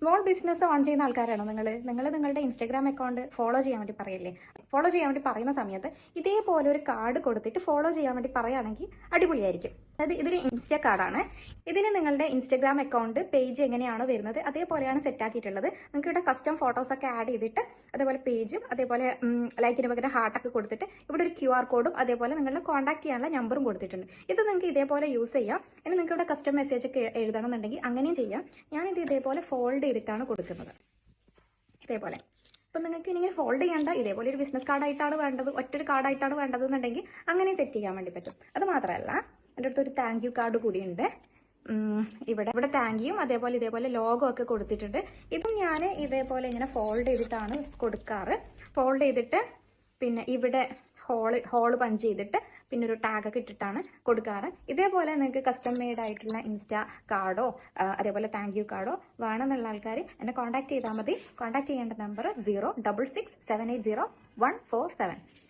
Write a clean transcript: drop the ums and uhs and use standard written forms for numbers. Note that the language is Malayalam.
സ്മോൾ ബിസിനസ് ഓൺ ചെയ്യുന്ന ആൾക്കാരാണോ നിങ്ങൾ നിങ്ങളുടെ ഇൻസ്റ്റാഗ്രാം അക്കൗണ്ട് ഫോളോ ചെയ്യാൻ വേണ്ടി പറയില്ലേ? ഫോളോ ചെയ്യാൻ വേണ്ടി പറയുന്ന സമയത്ത് ഇതേപോലെ ഒരു കാർഡ് കൊടുത്തിട്ട് ഫോളോ ചെയ്യാൻ വേണ്ടി പറയുകയാണെങ്കിൽ അടിപൊളിയായിരിക്കും. അതായത് ഇതൊരു ഇൻസ്റ്റാ കാർഡാണ്. ഇതിന് നിങ്ങളുടെ ഇൻസ്റ്റാഗ്രാം അക്കൗണ്ട് പേജ് എങ്ങനെയാണോ വരുന്നത് അതേപോലെയാണ് സെറ്റ് ആക്കിയിട്ടുള്ളത്. നിങ്ങൾക്ക് ഇവിടെ കസ്റ്റം ഫോട്ടോസ് ഒക്കെ ആഡ് ചെയ്തിട്ട് അതേപോലെ പേജും അതേപോലെ ലൈക്കിന് പകരം ഹാർട്ടൊക്കെ കൊടുത്തിട്ട് ഇവിടെ ഒരു QR കോഡും അതേപോലെ നിങ്ങളുടെ കോൺടാക്ട് ചെയ്യാനുള്ള നമ്പറും കൊടുത്തിട്ടുണ്ട്. ഇത് നിങ്ങൾക്ക് ഇതേപോലെ യൂസ് ചെയ്യാം. ഇനി നിങ്ങൾക്ക് ഇവിടെ കസ്റ്റം മെസ്സേജ് ഒക്കെ എഴുതണമെന്നുണ്ടെങ്കിൽ അങ്ങനെയും ചെയ്യാം. ഞാനിത് ഇതേപോലെ ഫോൾഡ് ചെയ്തിട്ടാണ് കൊടുക്കുന്നത്. ഇതേപോലെ അപ്പം നിങ്ങൾക്ക് ഇങ്ങനെ ഫോൾഡ് ചെയ്യേണ്ട, ഇതേപോലെ ഒരു ബിസിനസ് കാർഡായിട്ടാണ് വേണ്ടത്, ഒറ്റൊരു കാർഡായിട്ടാണ് വേണ്ടതെന്നുണ്ടെങ്കിൽ അങ്ങനെ സെറ്റ് ചെയ്യാൻ വേണ്ടി പറ്റും. അത് മാത്രമല്ല എൻ്റെ അടുത്ത് ഒരു താങ്ക് യു കാർഡ് കൂടിയുണ്ട്. ഇവിടെ താങ്ക് യും അതേപോലെ ഇതേപോലെ ലോഗോ ഒക്കെ കൊടുത്തിട്ടുണ്ട്. ഇതും ഞാൻ ഇതേപോലെ ഇങ്ങനെ ഫോൾഡ് ചെയ്തിട്ടാണ് കൊടുക്കാറ്. ഫോൾഡ് ചെയ്തിട്ട് പിന്നെ ഇവിടെ ഹോള് പഞ്ച് ചെയ്തിട്ട് പിന്നെ ഒരു ടാഗൊക്കെ ഇട്ടിട്ടാണ് കൊടുക്കാറ്. ഇതേപോലെ നിങ്ങൾക്ക് കസ്റ്റം മെയ്ഡ് ആയിട്ടുള്ള ഇൻസ്റ്റാ കാർഡോ അതേപോലെ താങ്ക് യു കാർഡോ വേണമെന്നുള്ള ആൾക്കാർ എന്നെ കോൺടാക്ട് ചെയ്താൽ മതി. കോൺടാക്ട് ചെയ്യേണ്ട നമ്പർ 066780147.